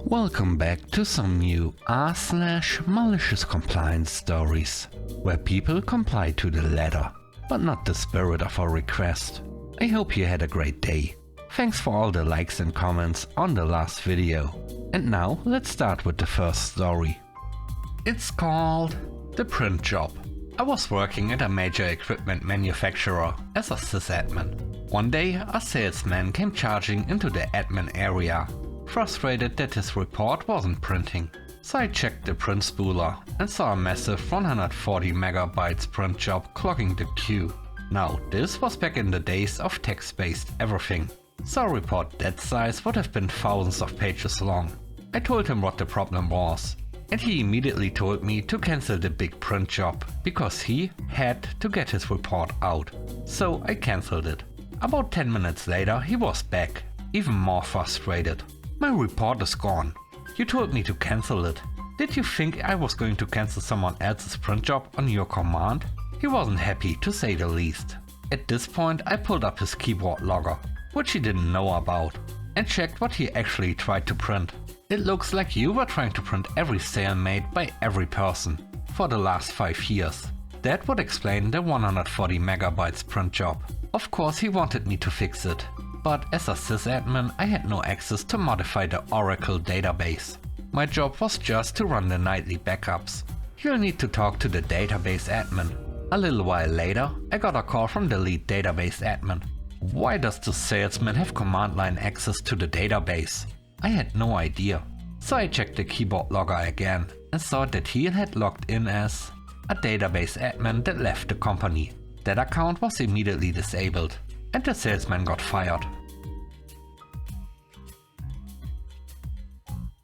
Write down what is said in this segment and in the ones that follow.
Welcome back to some new r/malicious compliance stories, where people comply to the letter, but not the spirit of a request. I hope you had a great day. Thanks for all the likes and comments on the last video. And now let's start with the first story. It's called The Print Job. I was working at a major equipment manufacturer as a sysadmin. One day a salesman came charging into the admin area, frustrated that his report wasn't printing. So I checked the print spooler and saw a massive 140 megabytes print job clogging the queue. Now this was back in the days of text-based everything, so a report that size would have been thousands of pages long. I told him what the problem was, and he immediately told me to cancel the big print job because he had to get his report out. So I cancelled it. About 10 minutes later he was back, even more frustrated. My report is gone. You told me to cancel it. Did you think I was going to cancel someone else's print job on your command? He wasn't happy, to say the least. At this point I pulled up his keyboard logger, which he didn't know about, and checked what he actually tried to print. It looks like you were trying to print every sale made by every person for the last 5 years. That would explain the 140 megabytes print job. Of course he wanted me to fix it, but as a sysadmin I had no access to modify the Oracle database. My job was just to run the nightly backups. You'll need to talk to the database admin. A little while later I got a call from the lead database admin. Why does the salesman have command line access to the database? I had no idea. So I checked the keyboard logger again and saw that he had logged in as a database admin that left the company. That account was immediately disabled and the salesman got fired.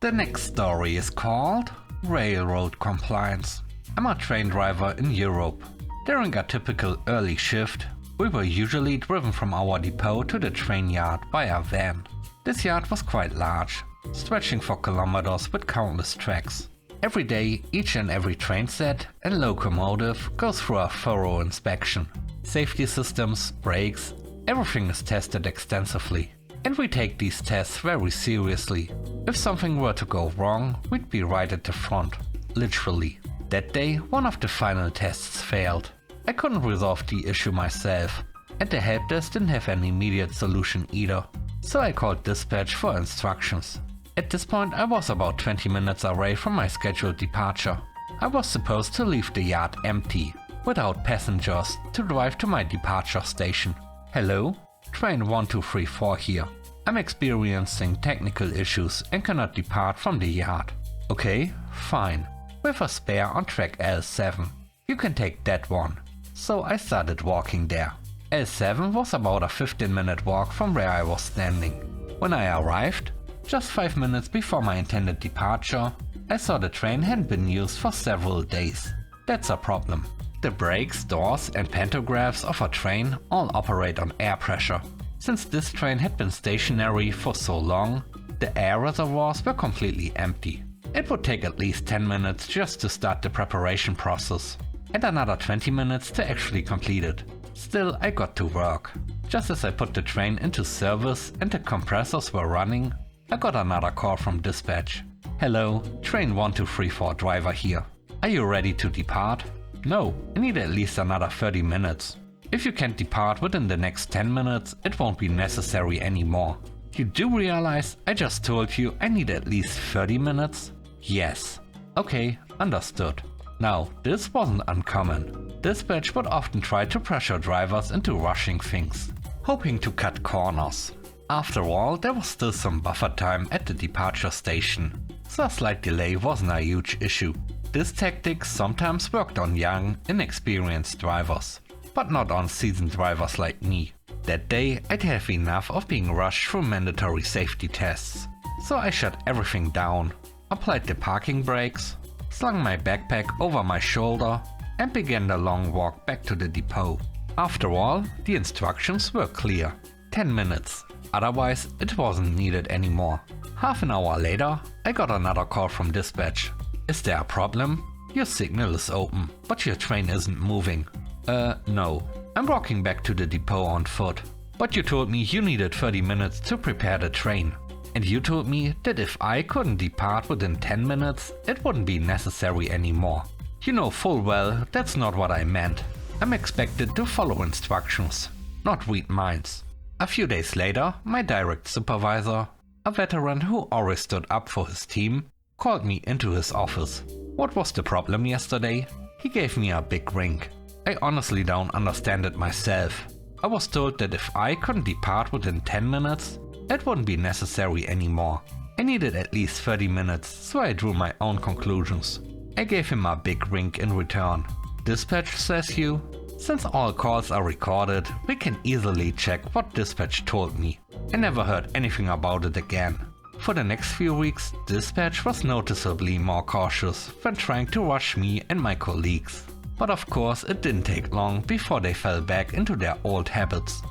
The next story is called Railroad Compliance. I'm a train driver in Europe. During a typical early shift, we were usually driven from our depot to the train yard by a van. This yard was quite large, stretching for kilometers with countless tracks. Every day, each and every train set and locomotive goes through a thorough inspection. Safety systems, brakes, everything is tested extensively. And we take these tests very seriously. If something were to go wrong, we'd be right at the front, literally. That day, one of the final tests failed. I couldn't resolve the issue myself, and the help desk didn't have an immediate solution either. So I called dispatch for instructions. At this point I was about 20 minutes away from my scheduled departure. I was supposed to leave the yard empty, without passengers, to drive to my departure station. Hello? Train 1234 here. I'm experiencing technical issues and cannot depart from the yard. Okay, fine. With a spare on track L7. You can take that one. So I started walking there. L7 was about a 15-minute walk from where I was standing. When I arrived, just 5 minutes before my intended departure, I saw the train hadn't been used for several days. That's a problem. The brakes, doors and pantographs of a train all operate on air pressure. Since this train had been stationary for so long, the air reservoirs were completely empty. It would take at least 10 minutes just to start the preparation process, and another 20 minutes to actually complete it. Still, I got to work. Just as I put the train into service and the compressors were running, I got another call from dispatch. Hello, train 1234 driver here. Are you ready to depart? No, I need at least another 30 minutes. If you can't depart within the next 10 minutes, it won't be necessary anymore. You do realize I just told you I need at least 30 minutes? Yes. Okay, understood. Now, this wasn't uncommon. Dispatch would often try to pressure drivers into rushing things, hoping to cut corners. After all, there was still some buffer time at the departure station, so a slight delay wasn't a huge issue. This tactic sometimes worked on young, inexperienced drivers, but not on seasoned drivers like me. That day I'd have enough of being rushed through mandatory safety tests, so I shut everything down, applied the parking brakes, slung my backpack over my shoulder and began the long walk back to the depot. After all, the instructions were clear. 10 minutes. Otherwise, it wasn't needed anymore. Half an hour later, I got another call from dispatch. Is there a problem? Your signal is open, but your train isn't moving. No. I'm walking back to the depot on foot. But you told me you needed 30 minutes to prepare the train. And you told me that if I couldn't depart within 10 minutes, it wouldn't be necessary anymore. You know full well that's not what I meant. I'm expected to follow instructions, not read minds. A few days later, my direct supervisor, a veteran who always stood up for his team, called me into his office. What was the problem yesterday? He gave me a big ring. I honestly don't understand it myself. I was told that if I couldn't depart within 10 minutes, it wouldn't be necessary anymore. I needed at least 30 minutes, so I drew my own conclusions. I gave him a big ring in return. Dispatch says you? Since all calls are recorded, we can easily check what dispatch told me. I never heard anything about it again. For the next few weeks, dispatch was noticeably more cautious when trying to rush me and my colleagues. But of course it didn't take long before they fell back into their old habits.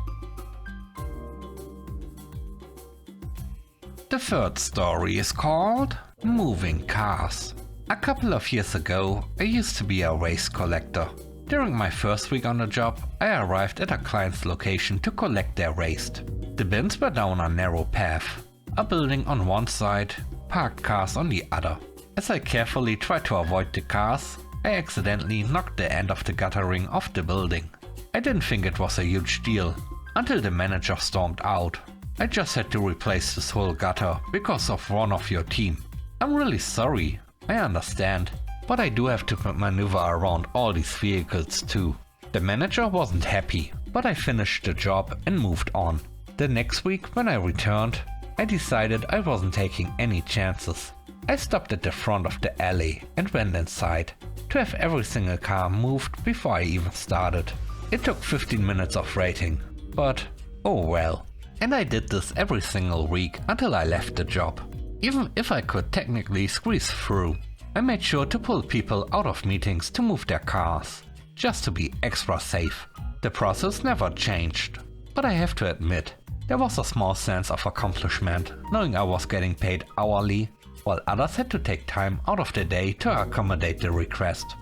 The third story is called Moving Cars. A couple of years ago, I used to be a waste collector. During my first week on the job, I arrived at a client's location to collect their waste. The bins were down a narrow path, a building on one side, parked cars on the other. As I carefully tried to avoid the cars, I accidentally knocked the end of the guttering off the building. I didn't think it was a huge deal, until the manager stormed out. I just had to replace this whole gutter because of one of your team. I'm really sorry, I understand, but I do have to maneuver around all these vehicles too. The manager wasn't happy, but I finished the job and moved on. The next week when I returned, I decided I wasn't taking any chances. I stopped at the front of the alley and went inside to have every single car moved before I even started. It took 15 minutes of waiting, but oh well. And I did this every single week until I left the job. Even if I could technically squeeze through, I made sure to pull people out of meetings to move their cars, just to be extra safe. The process never changed, but I have to admit, there was a small sense of accomplishment knowing I was getting paid hourly, while others had to take time out of their day to accommodate the request.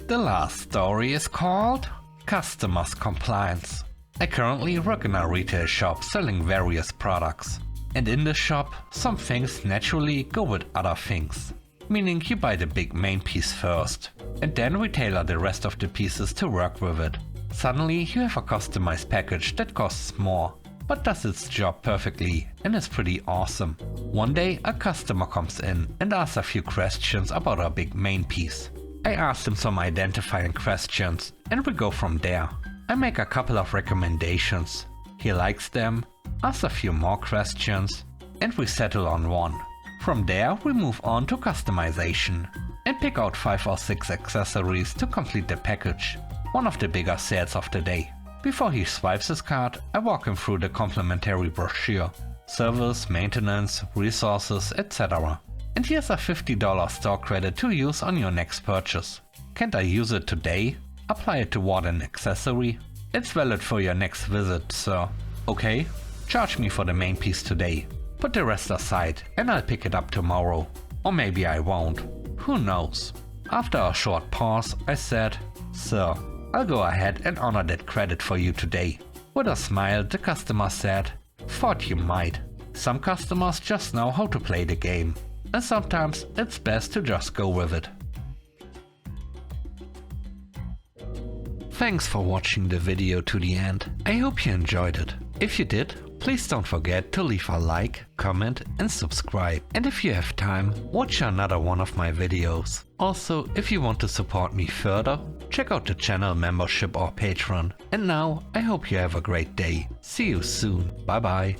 The last story is called Malicious Compliance. I currently work in a retail shop selling various products. And in the shop, some things naturally go with other things. Meaning you buy the big main piece first, and then we tailor the rest of the pieces to work with it. Suddenly you have a customized package that costs more, but does its job perfectly and is pretty awesome. One day a customer comes in and asks a few questions about our big main piece. I ask him some identifying questions and we go from there. I make a couple of recommendations. He likes them, asks a few more questions, and we settle on one. From there we move on to customization and pick out 5 or 6 accessories to complete the package. One of the bigger sales of the day. Before he swipes his card, I walk him through the complimentary brochure. Service, maintenance, resources, etc. And here's a $50 store credit to use on your next purchase. Can't I use it today? Apply it toward an accessory. It's valid for your next visit, sir. Okay, charge me for the main piece today. Put the rest aside and I'll pick it up tomorrow. Or maybe I won't. Who knows? After a short pause, I said, "Sir, I'll go ahead and honor that credit for you today." With a smile, the customer said, "Thought you might. Some customers just know how to play the game. And sometimes it's best to just go with it." Thanks for watching the video to the end. I hope you enjoyed it. If you did, please don't forget to leave a like, comment and subscribe. And if you have time, watch another one of my videos. Also, if you want to support me further, check out the channel membership or Patreon. And now, I hope you have a great day. See you soon. Bye bye.